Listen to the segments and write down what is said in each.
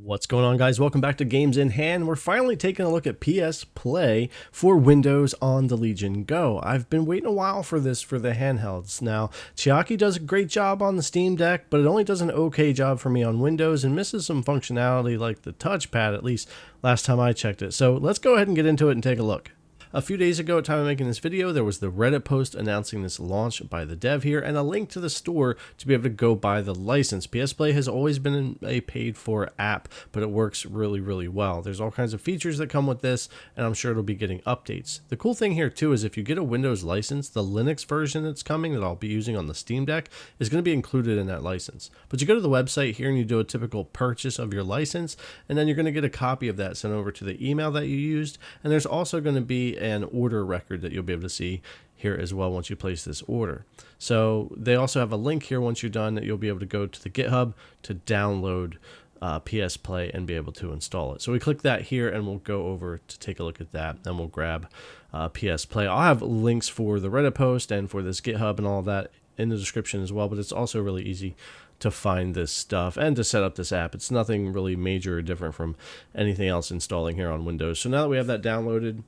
What's going on, guys? Welcome back to Games in Hand. We're finally taking a look at PSPlay for Windows on the Legion Go. I've been waiting a while for this for the handhelds. Now, Chiaki does a great job on the Steam Deck, but it only does an okay job for me on Windows and misses some functionality like the touchpad, at least last time I checked it. So let's go ahead and get into it and take a look. A few days ago at the time of making this video, there was the Reddit post announcing this launch by the dev here and a link to the store to be able to go buy the license. PSPlay has always been a paid for app, but it works really well. There's all kinds of features that come with this, and I'm sure it'll be getting updates. The cool thing here too is if you get a Windows license, the Linux version that's coming that I'll be using on the Steam Deck is going to be included in that license. But you go to the website here and you do a typical purchase of your license, and then you're going to get a copy of that sent over to the email that you used, and there's also going to be an order record that you'll be able to see here as well once you place this order. So they also have a link here once you're done that you'll be able to go to the GitHub to download PSPlay and be able to install it. So we click that here and we'll go over to take a look at that, and we'll grab PSPlay. I'll have links for the Reddit post and for this GitHub and all of that in the description as well, but it's also really easy to find this stuff and to set up this app. It's nothing really major or different from anything else installing here on Windows. So now that we have that downloaded,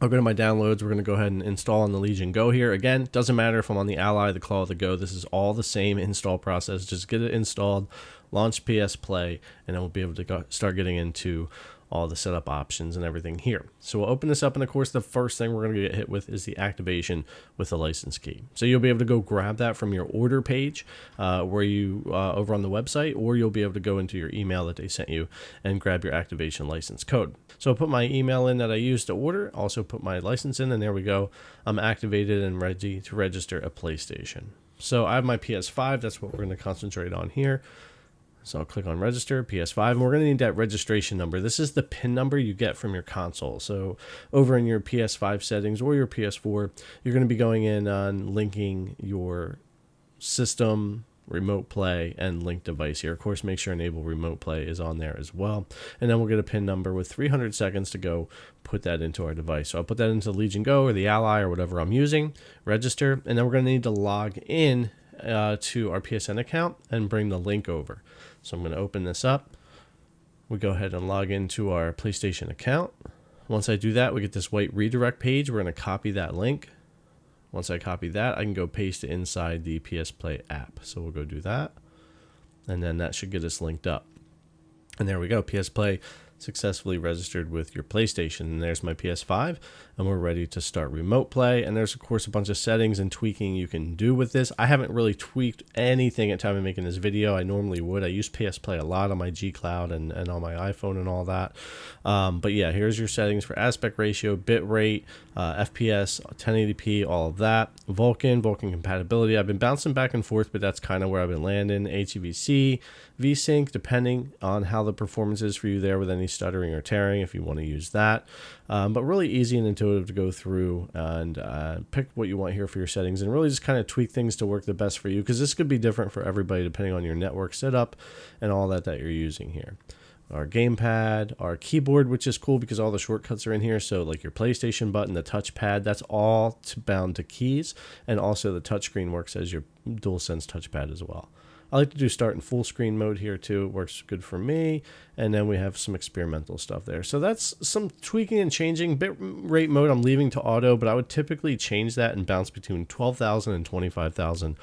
I'll go to my downloads. We're going to go ahead and install on the Legion Go here. Again, doesn't matter if I'm on the Ally, the Claw, or the Go. This is all the same install process. Just get it installed, launch PSPlay, and then we'll be able to start getting into all the setup options and everything here. So we'll open this up, and of course the first thing we're going to get hit with is the activation with the license key. So you'll be able to go grab that from your order page where you over on the website, or you'll be able to go into your email that they sent you and grab your activation license code. So I'll put my email in that I used to order, also put my license in, and there we go. I'm activated and ready to register a PlayStation. So I have my PS5, that's what we're going to concentrate on here. So I'll click on register, PS5, and we're going to need that registration number. This is the PIN number you get from your console. So over in your PS5 settings or your PS4, you're going to be going in on linking your system, remote play, and link device here. Of course, make sure enable remote play is on there as well. And then we'll get a PIN number with 300 seconds to go put that into our device. So I'll put that into Legion Go or the Ally or whatever I'm using, register, and then we're going to need to log in to our PSN account and bring the link over. So I'm going to open this up. We go ahead and log into our PlayStation account. Once I do that, we get this white redirect page. We're going to copy that link. Once I copy that, I can go paste it inside the PSPlay app. So we'll go do that. And then that should get us linked up. And there we go. PSPlay successfully registered with your PlayStation. And there's my PS5, and we're ready to start remote play. And there's of course a bunch of settings and tweaking you can do with this. I haven't really tweaked anything at the time of making this video. I normally would. I use PSPlay a lot on my G Cloud and on my iPhone and all that. But yeah, here's your settings for aspect ratio, bit rate, FPS, 1080p, all of that. Vulkan compatibility. I've been bouncing back and forth, but that's kind of where I've been landing. HEVC, VSync, depending on how the performance is for you there with any stuttering or tearing, if you want to use that. But really easy and intuitive to go through and pick what you want here for your settings and really just kind of tweak things to work the best for you, because this could be different for everybody depending on your network setup and all that you're using here. Our gamepad, our keyboard, which is cool because all the shortcuts are in here. So like your PlayStation button, the touchpad, that's all bound to keys. And also the touchscreen works as your DualSense touchpad as well. I like to do start in full screen mode here too. It works good for me. And then we have some experimental stuff there. So that's some tweaking and changing. Bit rate mode I'm leaving to auto, but I would typically change that and bounce between 12,000 and 25,000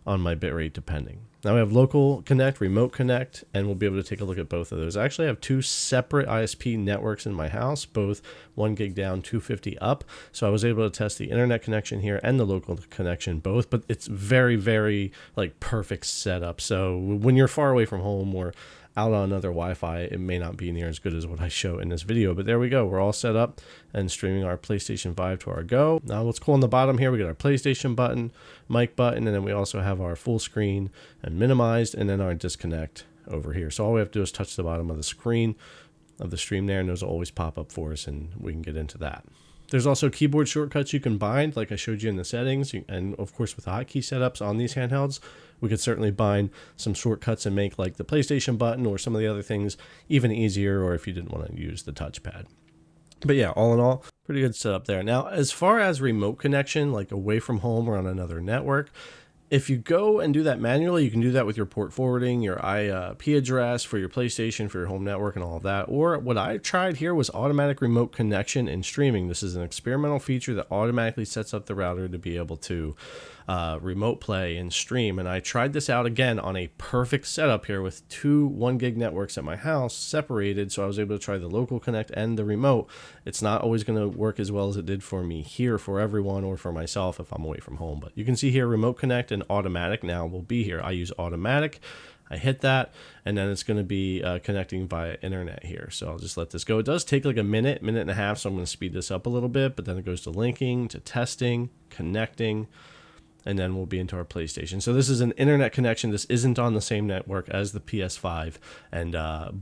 on my bitrate depending. Now we have local connect, remote connect, and we'll be able to take a look at both of those. I actually have two separate ISP networks in my house, both 1 gig down, 250 up. So I was able to test the internet connection here and the local connection both, but it's very like perfect setup. So when you're far away from home or out on another Wi-Fi, it may not be near as good as what I show in this video, but there we go. We're all set up and streaming our PlayStation 5 to our Go. Now what's cool on the bottom here, we got our PlayStation button, mic button, and then we also have our full screen and minimized, and then our disconnect over here. So all we have to do is touch the bottom of the screen of the stream there, and those will always pop up for us, and we can get into that. There's also keyboard shortcuts you can bind, like I showed you in the settings, and of course with hotkey setups on these handhelds, we could certainly bind some shortcuts and make like the PlayStation button or some of the other things even easier, or if you didn't want to use the touchpad. But yeah, all in all, pretty good setup there. Now, as far as remote connection, like away from home or on another network, If you go and do that manually, you can do that with your port forwarding, your IP address for your PlayStation, for your home network, and all of that. Or what I tried here was automatic remote connection and streaming. This is an experimental feature that automatically sets up the router to be able to remote play and stream. And I tried this out again on a perfect setup here with two 1 gig networks at my house separated, so I was able to try the local connect and the remote. It's not always going to work as well as it did for me here for everyone or for myself if I'm away from home. But you can see here remote connect and automatic now will be here. I use automatic. I hit that, and then it's going to be connecting via internet here. So I'll just let this go. It does take like a minute and a half, so I'm going to speed this up a little bit, but then it goes to linking, to testing, connecting, and then we'll be into our PlayStation. So this is an internet connection. This isn't on the same network as the PS5, and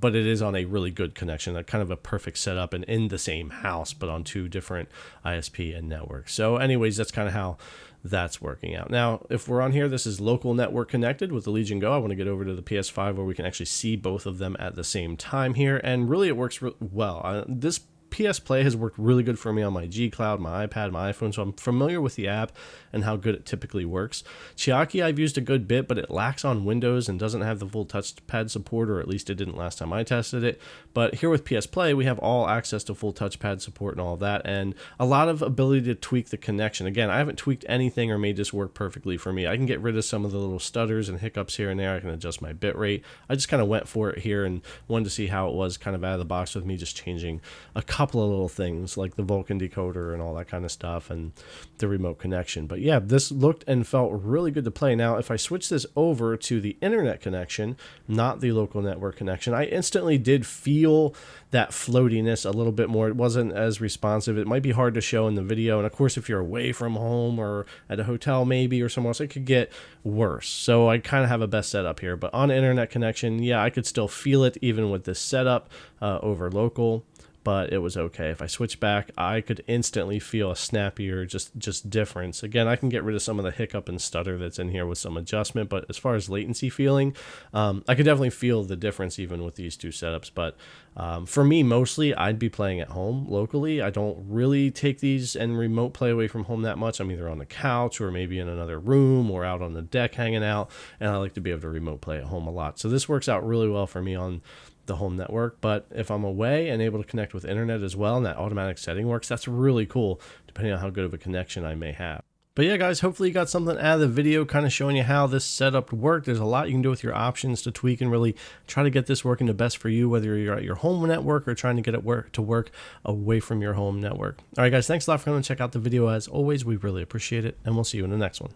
but it is on a really good connection, a kind of a perfect setup, and in the same house, but on two different ISP and networks. So anyways, that's kind of how that's working out. Now, if we're on here, this is local network connected with the Legion Go. I want to get over to the PS5 where we can actually see both of them at the same time here, and really it works well. This PSPlay has worked really good for me on my G Cloud, my iPad, my iPhone, so I'm familiar with the app and how good it typically works. Chiaki I've used a good bit, but it lacks on Windows and doesn't have the full touchpad support, or at least it didn't last time I tested it. But here with PSPlay, we have all access to full touchpad support and all of that, and a lot of ability to tweak the connection. Again, I haven't tweaked anything or made this work perfectly for me. I can get rid of some of the little stutters and hiccups here and there. I can adjust my bit rate. I just kind of went for it here and wanted to see how it was kind of out of the box with me just changing a couple of little things like the Vulkan decoder and all that kind of stuff and the remote connection. But yeah, this looked and felt really good to play. Now, if I switch this over to the internet connection, not the local network connection, I instantly did feel that floatiness a little bit more. It wasn't as responsive. It might be hard to show in the video. And of course, if you're away from home or at a hotel maybe or somewhere else, it could get worse. So I kind of have a best setup here. But on internet connection, yeah, I could still feel it even with this setup over local. But it was okay. If I switch back, I could instantly feel a snappier just difference. Again, I can get rid of some of the hiccup and stutter that's in here with some adjustment, but as far as latency feeling, I could definitely feel the difference even with these two setups. But for me, mostly, I'd be playing at home locally. I don't really take these and remote play away from home that much. I'm either on the couch or maybe in another room or out on the deck hanging out, and I like to be able to remote play at home a lot. So this works out really well for me on the home network. But if I'm away and able to connect with internet as well, and that automatic setting works, that's really cool, depending on how good of a connection I may have. But yeah, guys, hopefully you got something out of the video kind of showing you how this setup worked. There's a lot you can do with your options to tweak and really try to get this working the best for you, whether you're at your home network or trying to get it to work away from your home network. All right, guys, thanks a lot for coming to check out the video. As always, we really appreciate it, and we'll see you in the next one.